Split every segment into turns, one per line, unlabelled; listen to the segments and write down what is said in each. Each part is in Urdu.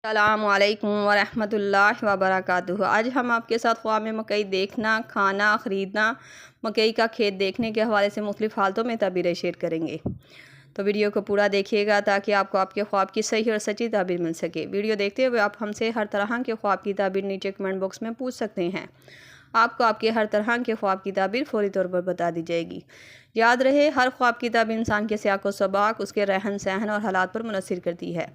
السلام علیکم ورحمۃ اللہ وبرکاتہ۔ آج ہم آپ کے ساتھ خواب میں مکئی دیکھنا، کھانا، خریدنا، مکئی کا کھیت دیکھنے کے حوالے سے مختلف حالتوں میں تعبیریں شیئر کریں گے۔ تو ویڈیو کو پورا دیکھیے گا تاکہ آپ کو آپ کے خواب کی صحیح اور سچی تعبیر مل سکے۔ ویڈیو دیکھتے ہوئے آپ ہم سے ہر طرح کے خواب کی تعبیر نیچے کمنٹ باکس میں پوچھ سکتے ہیں۔ آپ کو آپ کے ہر طرح کے خواب کی تعبیر فوری طور پر بتا دی جائے گی۔ یاد رہے، ہر خواب کی تعبیر انسان کے سیاق و سباق، اس کے رہن سہن اور حالات پر منحصر کرتی ہے۔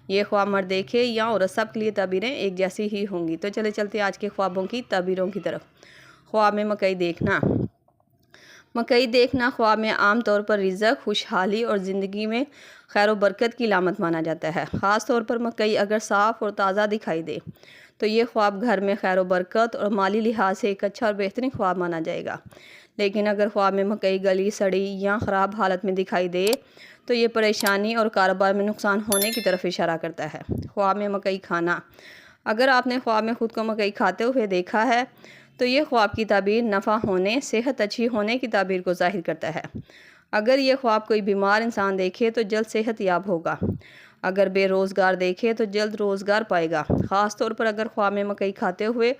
یہ خواب مرد دیکھے یا عورت، سب کے لیے تعبیریں ایک جیسی ہی ہوں گی۔ تو چلتے آج کے خوابوں کی تعبیروں کی طرف۔ خواب میں مکئی دیکھنا۔ مکئی دیکھنا خواب میں عام طور پر رزق، خوشحالی اور زندگی میں خیر و برکت کی علامت مانا جاتا ہے۔ خاص طور پر مکئی اگر صاف اور تازہ دکھائی دے تو یہ خواب گھر میں خیر و برکت اور مالی لحاظ سے ایک اچھا اور بہترین خواب مانا جائے گا۔ لیکن اگر خواب میں مکئی گلی سڑی یا خراب حالت میں دکھائی دے تو یہ پریشانی اور کاروبار میں نقصان ہونے کی طرف اشارہ کرتا ہے۔ خواب میں مکئی کھانا۔ اگر آپ نے خواب میں خود کو مکئی کھاتے ہوئے دیکھا ہے تو یہ خواب کی تعبیر نفع ہونے، صحت اچھی ہونے کی تعبیر کو ظاہر کرتا ہے۔ اگر یہ خواب کوئی بیمار انسان دیکھے تو جلد صحت یاب ہوگا۔ اگر بے روزگار دیکھے تو جلد روزگار پائے گا۔ خاص طور پر اگر خواب میں مکئی کھاتے ہوئے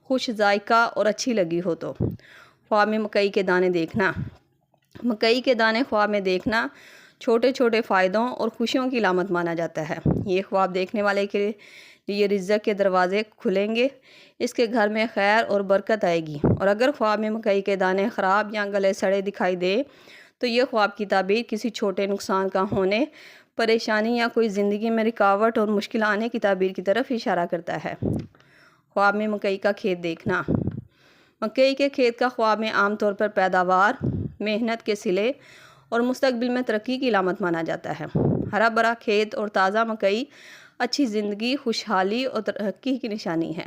خوش ذائقہ اور اچھی لگی ہو تو۔ خواب میں مکئی کے دانے دیکھنا۔ مکئی کے دانے خواب میں دیکھنا چھوٹے چھوٹے فائدوں اور خوشیوں کی علامت مانا جاتا ہے۔ یہ خواب دیکھنے والے کے لیے رزق کے دروازے کھلیں گے، اس کے گھر میں خیر اور برکت آئے گی۔ اور اگر خواب میں مکئی کے دانے خراب یا گلے سڑے دکھائی دے تو یہ خواب کی تعبیر کسی چھوٹے نقصان کا ہونے، پریشانی یا کوئی زندگی میں رکاوٹ اور مشکل آنے کی تعبیر کی طرف اشارہ کرتا ہے۔ خواب میں مکئی کا کھیت دیکھنا۔ مکئی کے کھیت کا خواب میں عام طور پر پیداوار، محنت کے صلے اور مستقبل میں ترقی کی علامت مانا جاتا ہے۔ ہرا بھرا کھیت اور تازہ مکئی اچھی زندگی، خوشحالی اور ترقی کی نشانی ہے۔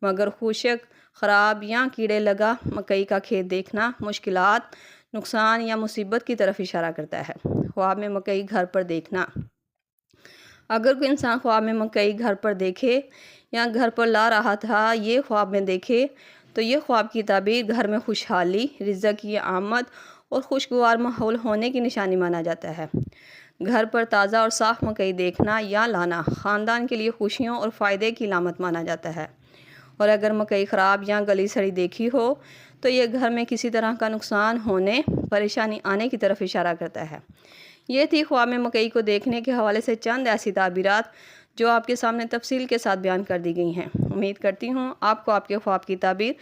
مگر خشک، خراب یا کیڑے لگا مکئی کا کھیت دیکھنا مشکلات، نقصان یا مصیبت کی طرف اشارہ کرتا ہے۔ خواب میں مکئی گھر پر دیکھنا۔ اگر کوئی انسان خواب میں مکئی گھر پر دیکھے یا گھر پر لا رہا تھا، یہ خواب میں دیکھے تو یہ خواب کی تعبیر گھر میں خوشحالی، رزق کی آمد اور خوشگوار ماحول ہونے کی نشانی مانا جاتا ہے۔ گھر پر تازہ اور صاف مکئی دیکھنا یا لانا خاندان کے لیے خوشیوں اور فائدے کی علامت مانا جاتا ہے۔ اور اگر مکئی خراب یا گلی سڑی دیکھی ہو تو یہ گھر میں کسی طرح کا نقصان ہونے، پریشانی آنے کی طرف اشارہ کرتا ہے۔ یہ تھی خواب میں مکئی کو دیکھنے کے حوالے سے چند ایسی تعبیرات جو آپ کے سامنے تفصیل کے ساتھ بیان کر دی گئی ہیں۔ امید کرتی ہوں آپ کو آپ کے خواب کی تعبیر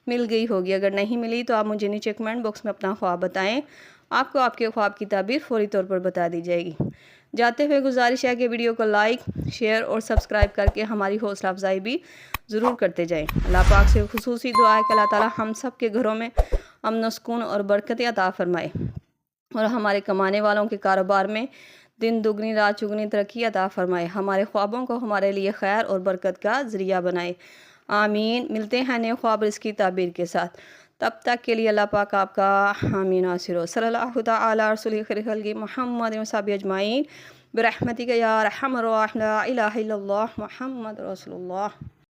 مل گئی ہوگی۔ اگر نہیں ملی تو آپ مجھے نیچے کمنٹ باکس میں اپنا خواب بتائیں، آپ کو آپ کے خواب کی تعبیر فوری طور پر بتا دی جائے گی۔ جاتے ہوئے گزارش ہے کہ ویڈیو کو لائک، شیئر اور سبسکرائب کر کے ہماری حوصلہ افزائی بھی ضرور کرتے جائیں۔ اللہ پاک سے خصوصی دعا ہے کہ اللہ تعالی ہم سب کے گھروں میں امن و سکون اور برکت عطا فرمائے اور ہمارے کمانے والوں کے کاروبار میں دن دگنی رات چگنی ترقی عطا فرمائے، ہمارے خوابوں کو ہمارے لیے خیر اور برکت کا ذریعہ بنائے۔ آمین۔ ملتے ہیں نئے خواب رزق کی تعبیر کے ساتھ، تب تک کے لیے اللہ پاک آپ کا حامی ناصر ہو۔ صلی اللہ تعالی رسول خیر خلق محمد و صحبہ اجمعین برحمتک یا ارحم الراحمین، لا الہ الا اللہ محمد رسول اللہ۔